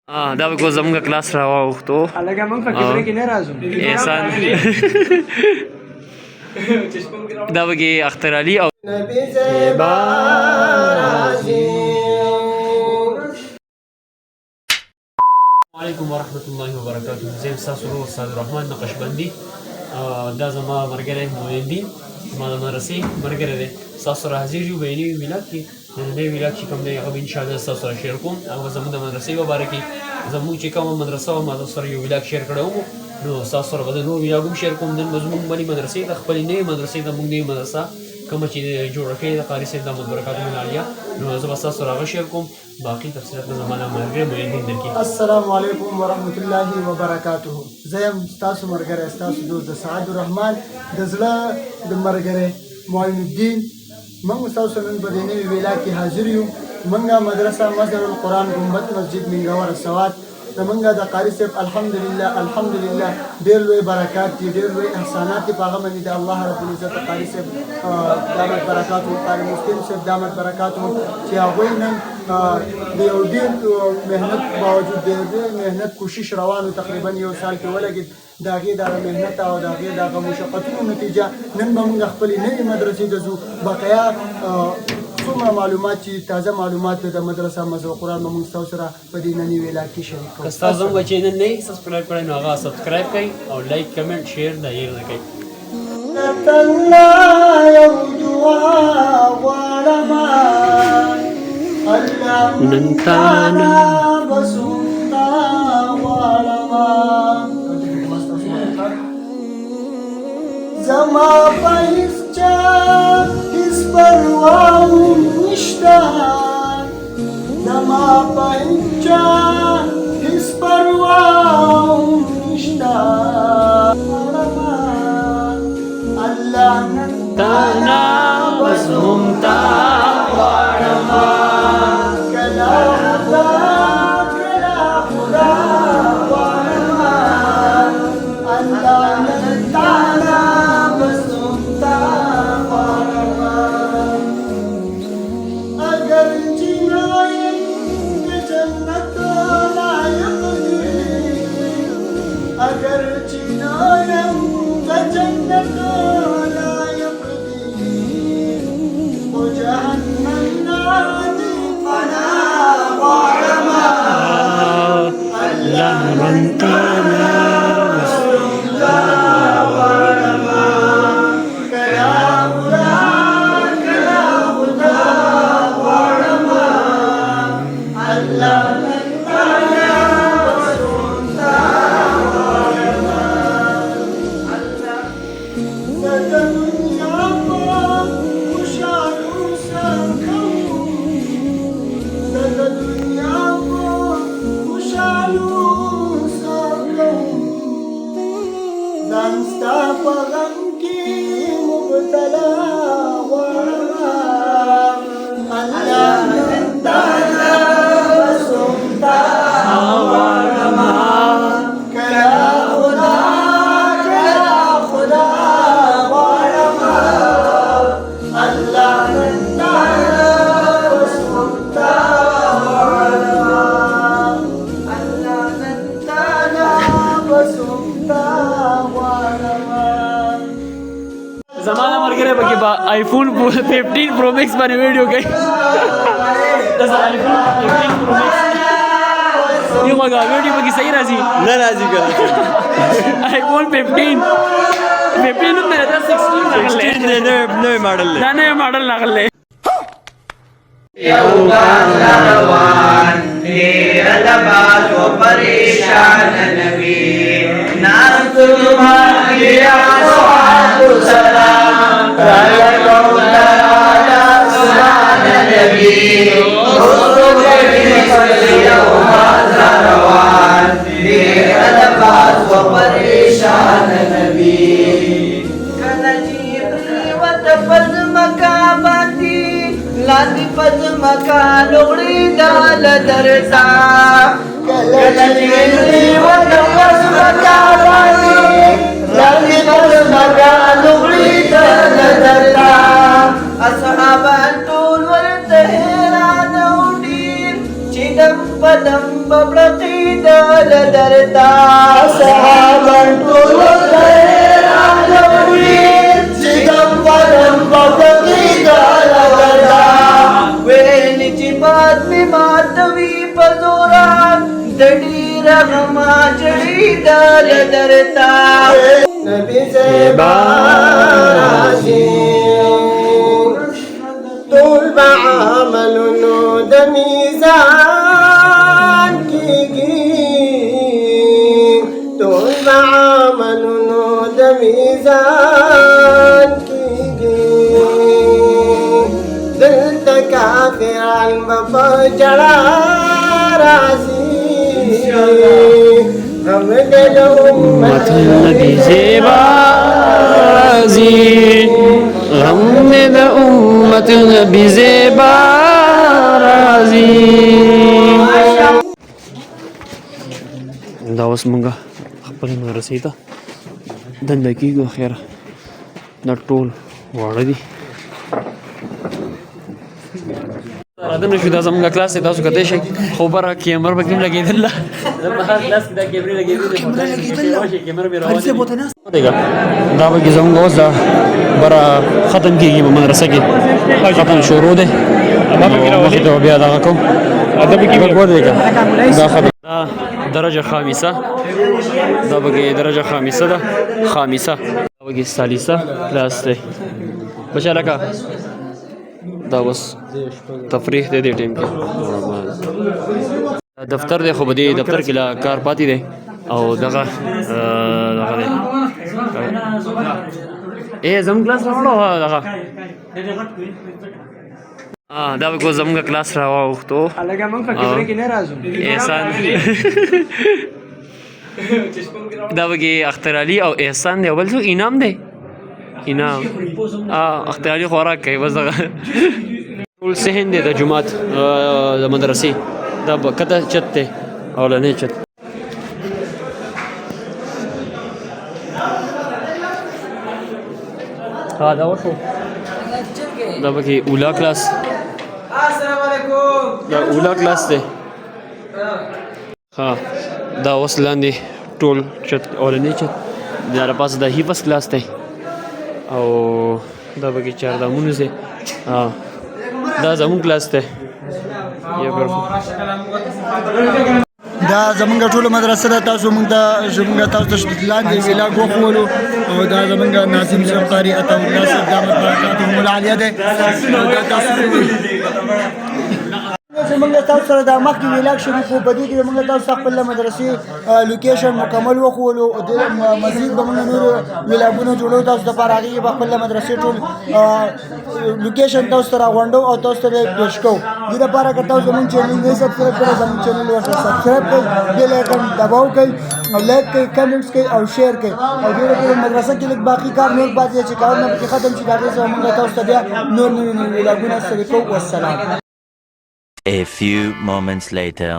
دا به کو زمونږ کلاس را واوښتو لکه موږ په کیمرې کې نه راځو احسان دا به کې اختر علي او نبی زیبا علیکم ورحمۃ اللہ وبرکاتہ. زه یم ستاسو ورور استاد الرحمن نقشبندي. دا زما ملګری معین الدین زما د مدرسې ملګری دی. ستاسو سره حاضر یو په یو نوي ویلاګ کې. نوی ویلاګ چې کوم دی هغه به انشاءالله ستاسو سره شیر کوم. هغه زموږ د مدرسې په باره کې زموږ چې کومه مدرسه وه ما تاسو سره یو ویلاګ شیر کړی وو. نو ستاسو سره به د نور ویلاګ هم شیر کوم. نن به زموږ بلې مدرسې ته خپلې نوې مدرسې ته موږ نوې مدرسه کومه چې جوړه کړې ده قاري صاحب دامت برکاتهم العالیه نو زه به ستاسو سره هغه شیر کوم. باقي تفصیلات به زما له ملګري معین الدین درکړي. السلام علیکم ورحمۃ اللہ وبرکاتہ. زه یم ستاسو ملګری ستاسو دوست د سعد الرحمن د زړه د ملګری معین الدین. موږ ستاسو نن په دې نوي ویلاګ کې حاضر یو. موږ مدرسه مظهر القرآن ګنبد مسجد منګور سوات زمونږ د قاري صاحب الحمدلله ډېر لوی برکات دي ډېر لوی احسانات دي په هغه باندې د الله رب العزت قاري صاحب دامت برکاتو قاري مسلم صاحب دامت برکاتو چې هغوی نن د یو ډېر محنت باوجود د ډېر محنت کوشش روانو تقریبا یو سال کې ولګېد د هغې دغه محنت او د هغې دغه مشقتونو نتیجه نن به موږ خپلې نوې مدرسې ته ځو. بقیا څومره معلومات چې تازه معلومات د مدرسه مظهر القرآن به موږ ستاسو سره په دې نني ویلاګ کې شریک کوو. که ستاسو زموږ چینل نه وي سبسکرایب کړی نو هغه سبسکرایب کړئ او لایک کمنټ شیر دا هېر نه کړئ. نن تانا زما په هیڅ چا هیڅ پروا نشته زما په هیڅ چا هیڅ پروا نشته الله نن تانا بس ممتا غواړم کلا خدا غواړم الله نن تانا بس ممتا غواړم اگر جنای د جنت لایق دی اگر جنای د جنت لایق دی خو جهنم نادي فنا غواړم الله من تانا بس ممتا غواړم کلا خدا غواړم الله نن تانا بس ممتا غواړم د دنیا په خوشحالو سکو د دنیا په خوشحالو سکو ځان ستا په غم کې مبتلا غواړم الله نن تانا بس ممتا غواړم کلا خدا غواړم الله نن تانا بس ممتا غواړم الله نن تانا بس ممتا غواړم. زما د ملګری پکې به آیفون 15 پرو میکس باندې ویډیو کوي. دا آیفون 15 پرو میکس یو هغه ویډیو پکې صحیح راځي نه راځي ګل آیفون 15 نو مې دا 16 راغلی نوې ماډل دا نوی ماډل راغلی. یو باز روان دیر لباس و پریشان نبی ناس مانگیا سواد سلام رلکو ترالا سبحان نبی روزو جڑی مسلی یو باز روان دیر لباس و پریشان نبی کلجی پریوت پز مکاباتی لاندې پز مکا لغړی دال درتا کله چې ود پز مکا باندې لاندې پز مکا لغړی دال درتا اصحاب ټول ورته حیران وډیر چې دم پدم ببړتی دل درتا صحابن ټول راغلي زګم ورم بغي دل درتا وین چې باد می ماتوي پزوران دډي رغما جړي دل درتا نبی زیبا طول بعملونو د میزان کیږي طول بعملونو د میزان کیږي دلته کافران به په جړا راځي غم د امت نبی زیبا راځي غم د امت نبی زیبا راځي. دا اوس مونږه خپل مدرسې ته دنده کېږو. خیره دا ټول واړه دي. راځنه شو دا زموږ کلاس دی، تاسو کتلی شئ. خو بره کیمر پکې هم لګېدله. زما هر کلاس کې دا کیمرې لګېدلې، کیمره مې روانې دي. دا پکې زموږ اوس دا بره ختم کېږي په مدرسه کې، ختم شروع دی. مخې ته بیا دغه کوم ودرېږه. دا ختم. دا درجه خامسه، دا پکې درجه خامسه ده، خامسه. دا پکې ثالثه کلاس دی. بچه لکه دا اوس تفریح دی دې ټیم کې. دفتر دی، خو په دې دفتر کې لا کار پاتې دی او دغه دی. زموږ کلاس راوړو دغه دا به زموږ کلاس راوړو. احسان دا به اختر علي او احسان دی او بل څوک انعام دی. انعام اختر علي خوراک کوي بس دغه ټول صحن دی د جومات د مدرسې. دا به کته چت دی اولنی چت. دا وشو. دا پکې اولا کلاس، دا اولا کلاس دی. دا اوس لاندې ټول چت اولنی چت. دا پاس د حفظ کلاس دی او دا پکې چهاردامونو دی. دا زموږ کلاس دی. دا زمونږ ټوله مدرسه ده. تاسو مونږ تاسو ته لاندې ویلاګ وښولو او دا زمونږ ناظم صاحب قاري عطاالله صاحب دامت برکاتهم العالیه دی. دا تاسو زمونږ تاسو سره دا مخکې ویلاګ شروع کړو. په دې کې زمونږ تاسو خپل مدرسې لوکیشن مکمل وښولو. مزید به مونږ نور ویلاګونه جوړو تاسو دپاره. هغې به خپل مدرسې ټول لوکیشن تاسو ته راغونډو او تاسو ته یې پیش کوو. دې دپاره که تاسو زمونږ چینل نه سبسکرایب کړی، زمونږ چینل ورته سبسکرایب کړئ، بیل آیکن دباو کړئ، لایک کړئ، کمنټس کړئ او شیر کړئ. او دې مدرسه کې لږ باقي کار نور پاتې دی چې کارونه پکې ختم شي. د هغې څخه مونږ تاسو ته بیا نور نوي ویلاګونه ستړي کوو. والسلام. A few moments later.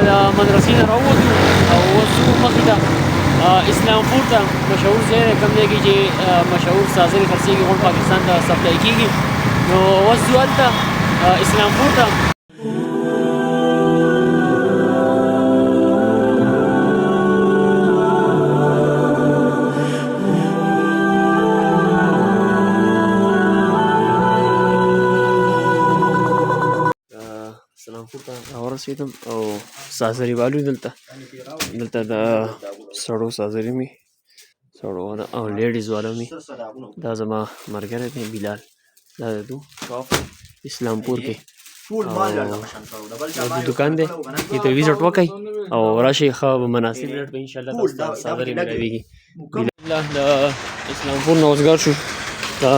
دا مدرسې نه راووتو او اوس مخې ته اسلامپور ته مشهور ځای دی، کوم ځای کې چې مشهور سازرې خرڅېږي، غونډ پاکستان ته سپلای کېږي. نو اوس ځو هلته اسلامپور ته. اسلامپور ته راورسېدم او سازرې والو دلته د سړو سازرې مې سړو او لیډیز والا مې. دا زما ملګری دی بلال. دا د شاپ اسلامپور کې دکان دی. دې ته وزټ وکړئ او راشئ. ښه مناسب ریټ به انشاءالله تاسو ته سازرې ملاویږي. بلال د اسلامپور نه اوسګار شو، دا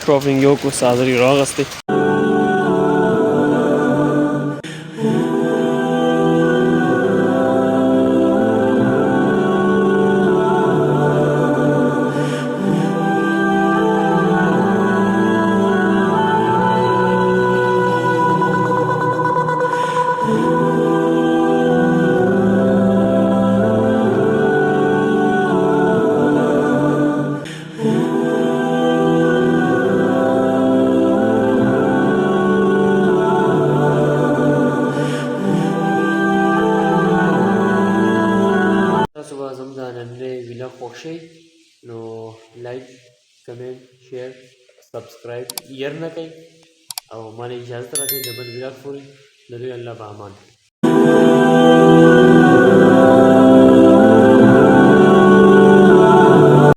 شاپینګ یې وکړو، سازرې راغستې. ویلاګ خوښ شي نو لایک کمنټ شیر سبسکرایب هېر نه کوئ او ماته اجازه راکړئ د بل ویلاګ پورې د دوی الله په امان